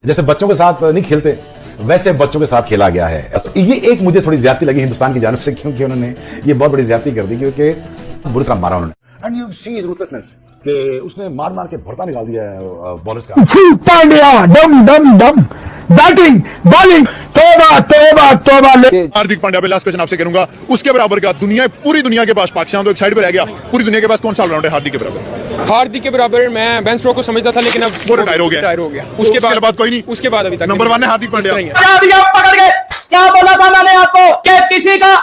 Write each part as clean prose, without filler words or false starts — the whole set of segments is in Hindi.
जैसे बच्चों के साथ नहीं खेलते वैसे बच्चों के साथ खेला गया है। ये एक मुझे थोड़ी ज्यादती लगी हिंदुस्तान की जानिब से, क्योंकि उन्होंने ये बहुत बड़ी ज्यादती कर दी, क्योंकि बुरी तरह मारा उन्होंने। And you see is ruthlessness कि उसने मार मार के भड़का निकाल दिया बॉलर्स का। पांड्या डम डम डम बैटिंग बॉलिंग तौबा तौबा तौबा। हार्दिक पांड्या पे लास्ट क्वेश्चन आपसे करूंगा, उसके बराबर का दुनिया, पूरी दुनिया के पास, पाकिस्तान तो एक साइड पे रह गया, पूरी दुनिया के पास कौन सा ऑलराउंडर है हार्दिक के बराबर? हार्दिक के बराबर मैं बेन स्टोक्स को समझता था, लेकिन अब वो रिटायर हो गया। उसके बाद कोई नहीं, उसके बाद अभी तक नंबर 1 है हार्दिक पांड्या। पकड़ के क्या बोला था मैंने आपको कि किसी का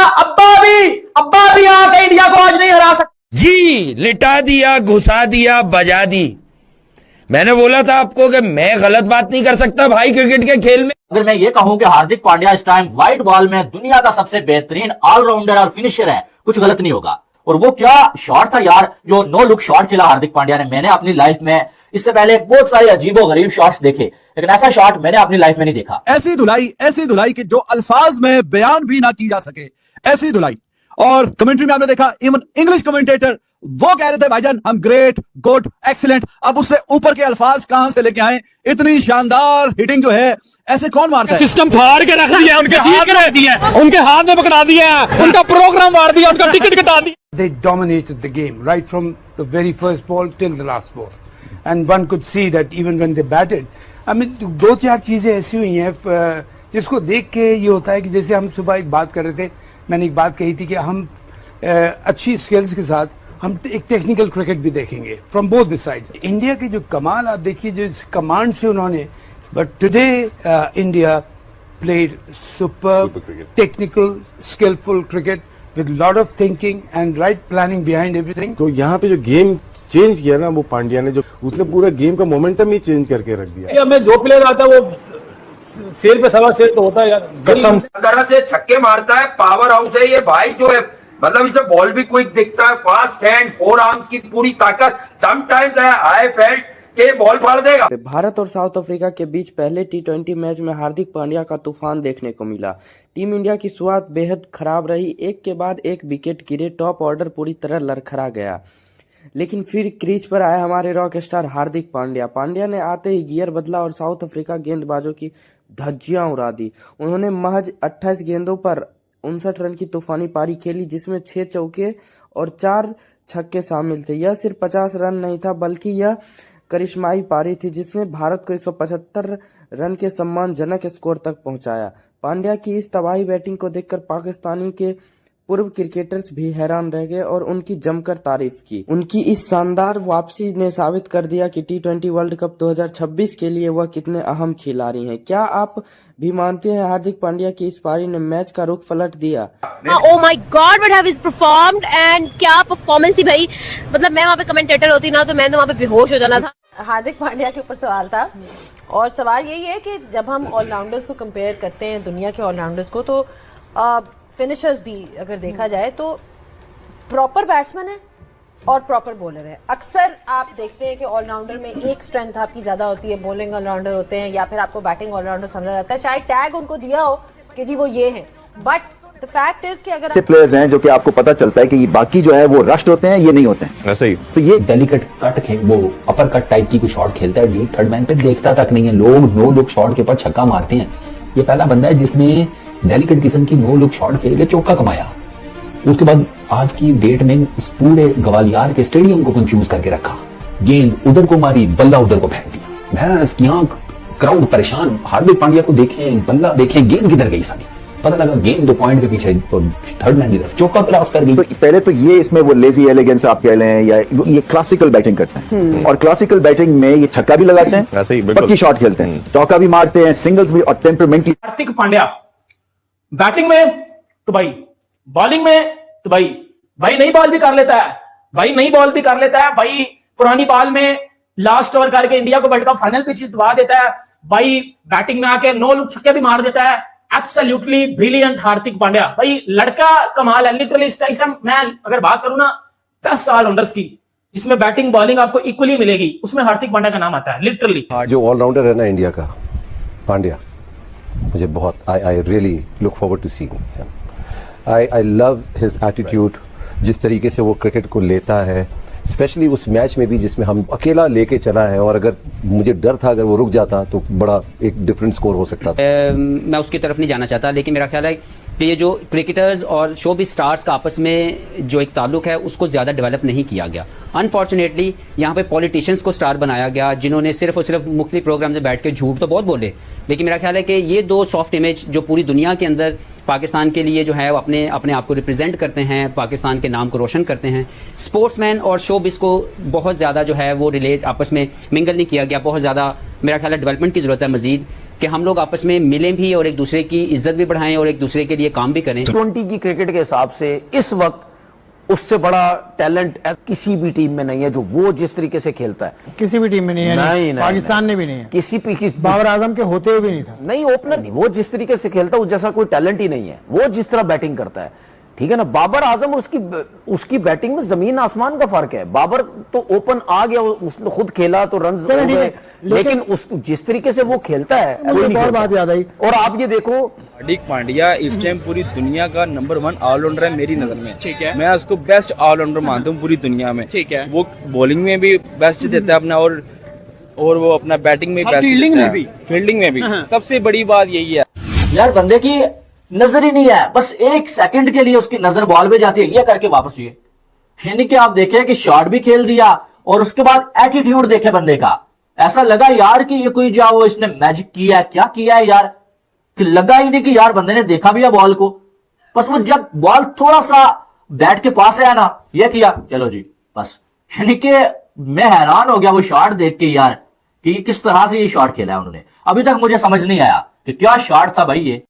अब्बा भी आके इंडिया को आज नहीं हरा सकता। जी, लिटा दिया, घुसा दिया, बजा दी। मैंने बोला था आपको कि मैं गलत बात नहीं कर सकता भाई क्रिकेट के खेल में। अगर मैं ये कहूं कि हार्दिक पांड्या इस टाइम व्हाइट बॉल में दुनिया का सबसे बेहतरीन ऑलराउंडर और फिनिशर है, कुछ गलत नहीं होगा। और वो क्या शॉट था यार, जो नो लुक शॉट खेला हार्दिक पांड्या ने। मैंने अपनी लाइफ में इससे पहले बहुत सारे अजीबो गरीब शॉट्स देखे, लेकिन ऐसा शॉट मैंने अपनी लाइफ में नहीं देखा। ऐसी धुलाई कि जो अल्फाज में बयान भी ना की जा सके, ऐसी धुलाई। और कमेंट्री में आपने देखा, इवन इंग्लिश कमेंटेटर वो कह रहे थे भाईजान हम ग्रेट, गुड, एक्सीलेंट। अब उससे ऊपर के अल्फाज कहां से लेके आए? इतनी शानदार हिटिंग जो है, ऐसे कौन मारता है? सिस्टम फाड़ के रख दिया, उनके हाथ में रख दिया, उनके हाथ में पकड़ा दिया, उनका प्रोग्राम मार दिया, उनका टिकट कटा दिया। They dominated the game right from the very first ball till the last ball, and one could see that even when they batted, I mean, दो चार चीजें ऐसी हुई हैं जिसको देख के ये होता है कि जैसे हम सुबह एक बात कर रहे थे, मैंने एक बात कही थी कि हम अच्छी स्किल्स के साथ हम एक टेक्निकल क्रिकेट भी देखेंगे from both the side. India के जो कमाल आप देखिए, जो कमांड से उन्होंने, but today India played super technical skillful cricket with lot of thinking and right planning behind everything। तो यहाँ पे जो गेम चेंज किया ना वो पांड्या ने, जो उसने पूरा गेम का मोमेंटम ही चेंज करके रख दिया। हमें जो प्लेयर आता है वो शेर पे सवा शेर तो होता है यार। कसम तरह से छक्के मारता है, पावर हाउस है ये भाई जो है, मतलब इसे बॉल भी क्विक दिखता है, फास्ट हैंड, 4 आर्म्स की पूरी ताकत। समटाइम्स आई फेल्ट के बॉल फाड़ देगा। भारत और साउथ अफ्रीका के बीच पहले टी20 मैच में हार्दिक पांड्या का तूफान देखने को मिला। टीम इंडिया की शुरुआत बेहद खराब रही, एक के बाद एक विकेट गिरे, टॉप ऑर्डर पूरी तरह लड़खड़ा गया। लेकिन फिर क्रीज पर आया हमारे रॉक स्टार हार्दिक पांड्या। पांड्या ने आते ही गियर बदला और साउथ अफ्रीका गेंदबाजों की धज्जियां उड़ा दी। उन्होंने महज 28 गेंदों पर 59 रन की तूफानी पारी खेली, जिसमें 6 चौके और 4 छक्के शामिल थे। यह सिर्फ 50 रन नहीं था, बल्कि यह करिश्माई पारी थी जिसने भारत को 175 रन के सम्मानजनक स्कोर तक पहुंचाया। पांड्या की इस तबाही बैटिंग को देखकर पाकिस्तानी के पूर्व क्रिकेटर्स भी हैरान रह गए और उनकी जमकर तारीफ की। उनकी इस शानदार वापसी ने साबित कर दिया कि टी20 वर्ल्ड कप 2026 के लिए वह कितने अहम खिलाड़ी हैं। क्या आप भी मानते हैं हार्दिक पांड्या की इस पारी ने मैच का रुख पलट दिया? Oh my God, what have he performed and क्या परफॉर्मेंस थी भाई। मतलब मैं वहाँ पे कमेंटेटर होती ना तो मैं तो वहाँ पे बेहोश हो जाना था। हार्दिक पांड्या के ऊपर सवाल था, और सवाल यही है कि जब हम ऑलराउंडर्स को कंपेयर करते हैं दुनिया के ऑलराउंडर्स को, तो फिनिशर्स भी अगर देखा जाए तो प्रॉपर बैट्समैन है और प्रॉपर बॉलर है। अक्सर आप देखते हैं कि ऑलराउंडर में एक स्ट्रेंथ आपकी ज्यादा होती है, बॉलिंग ऑलराउंडर होते हैं, या फिर आपको बैटिंग ऑलराउंडर समझा जाता है। शायद टैग उनको दिया हो कि जी वो ये है, बट द फैक्ट इज कि अगर ऐसे प्लेयर्स हैं जो कि आपको पता चलता है कि ये बाकी जो है वो रश्ड होते हैं, ये नहीं होते हैं। ऐसे ही तो ये डेलिकेट कट वो अपर कट टाइप की कोई शॉट खेलता है, डीप थर्ड मैन पे देखता तक नहीं है। लोग नो लुक शॉट के ऊपर छक्का मारते हैं। ये पहला बंदा है जिसने डेलिकेट किस्म की नो लुक शॉट खेल के चौका कमाया। उसके बाद आज की डेट में उस पूरे ग्वालियर के स्टेडियम को कंफ्यूज करके रखा। गेंद उधर को मारी, बल्ला उधर को फेंक दिया। भैंस की आंख, क्राउड परेशान। हार्दिक पांड्या को देखें, बल्ला देखें, गेंद किधर गई सारी पता लगा, गेंद 2 पॉइंट के पीछे थर्ड मैन की तरफ चौका क्रॉस कर गई। तो पहले तो ये इसमें वो लेजी एलिगेंस आप कह लें, या ये क्लासिकल बैटिंग करते हैं, और क्लासिकल बैटिंग में ये छक्का भी लगाते हैं, ऐसे ही पक्की शॉट खेलते हैं, चौका भी मारते हैं, सिंगल्स भी, और टेम्परामेंटली। हार्दिक पांड्या बैटिंग में तो भाई, बॉलिंग में तो भाई नई बॉल भी कर लेता है, भाई पुरानी बॉल में लास्ट ओवर करके इंडिया को वर्ल्ड कप फाइनल पे जितवा देता है भाई। बैटिंग में आके 9 लुक छक्के भी मार देता है। एब्सोल्युटली ब्रिलियंट हार्दिक पांड्या भाई, लड़का कमाल है लिटरली। इस टाइम मैं अगर बात करूं ना बेस्ट ऑलराउंडर्स की, जिसमें बैटिंग बॉलिंग आपको इक्वली मिलेगी, उसमें हार्दिक पांड्या का नाम आता है लिटरली। जो ऑलराउंडर है ना इंडिया का, पांड्या, मुझे बहुत I really look forward to seeing him. I love his attitude, जिस तरीके से वो क्रिकेट को लेता है, स्पेशली उस मैच में भी जिसमें हम अकेला लेके चला है, और अगर मुझे डर था अगर वो रुक जाता तो बड़ा एक डिफरेंट स्कोर हो सकता था। मैं उसकी तरफ नहीं जाना चाहता, लेकिन मेरा ख्याल है कि ये जो क्रिकेटर्स और शोबिज़ स्टार्स का आपस में जो एक ताल्लुक है उसको ज़्यादा डेवलप नहीं किया गया। अनफॉर्चुनेटली यहाँ पे पॉलिटिशियंस को स्टार बनाया गया, जिन्होंने सिर्फ और सिर्फ मुख्तलिफ प्रोग्राम में बैठ के झूठ तो बहुत बोले, लेकिन मेरा ख्याल है कि ये दो सॉफ्ट इमेज जो पूरी दुनिया के अंदर पाकिस्तान के लिए जो है वो अपने आप को रिप्रेजेंट करते हैं, पाकिस्तान के नाम को रोशन करते हैं। स्पोर्ट्समैन और शोबिज़ को बहुत ज़्यादा जो है वो रिलेट आपस में मिंगल नहीं किया गया। बहुत ज़्यादा मेरा ख्याल है डेवलपमेंट की ज़रूरत है मजीद, कि हम लोग आपस में मिलें भी और एक दूसरे की इज्जत भी बढ़ाएं और एक दूसरे के लिए काम भी करें। T20 की क्रिकेट के हिसाब से इस वक्त उससे बड़ा टैलेंट किसी भी टीम में नहीं है जो वो जिस तरीके से खेलता है। किसी भी टीम में नहीं है, नहीं, पाकिस्तान में भी नहीं है, किसी बाबर आजम के होते हुए भी नहीं था। नहीं, ओपनर नहीं, वो जिस तरीके से खेलता है उस जैसा कोई टैलेंट ही नहीं है। वो जिस तरह बैटिंग करता है, ठीक है ना, बाबर आजम उसकी बैटिंग में जमीन आसमान का फर्क है। बाबर तो ओपन आ गया, उसने खुद खेला तो रन हो गए, लेकिन जिस तरीके से वो खेलता है मुझे बहुत बात याद आई। और आप ये देखो, हार्दिक पांड्या इस टाइम पूरी दुनिया का नंबर 1 ऑलराउंडर है मेरी नजर में। ठीक है, मैं उसको बेस्ट ऑलराउंडर मानता हूँ पूरी दुनिया में। ठीक है, वो बॉलिंग में भी बेस्ट देता है अपना, और वो अपना बैटिंग में बेस्ट, फील्डिंग में भी सबसे बड़ी बात यही है यार, बंदे की नजर ही नहीं है, बस एक सेकंड के लिए उसकी नजर बॉल पे जाती है, ये करके वापस ये। यानी कि आप देखें कि शॉट भी खेल दिया और उसके बाद एटीट्यूड देखे बंदे का, ऐसा लगा यार कि ये कोई जो इसने मैजिक किया है, क्या किया है यार, कि लगा ही नहीं कि यार बंदे ने देखा भी है बॉल को, बस वो जब बॉल थोड़ा सा बैट के पास आया ना, ये किया, चलो जी बस। यानी कि मैं हैरान हो गया वो शॉट देख के यार, कि किस तरह से ये शॉट खेला है उन्होंने। अभी तक मुझे समझ नहीं आया कि क्या शॉट था भाई ये।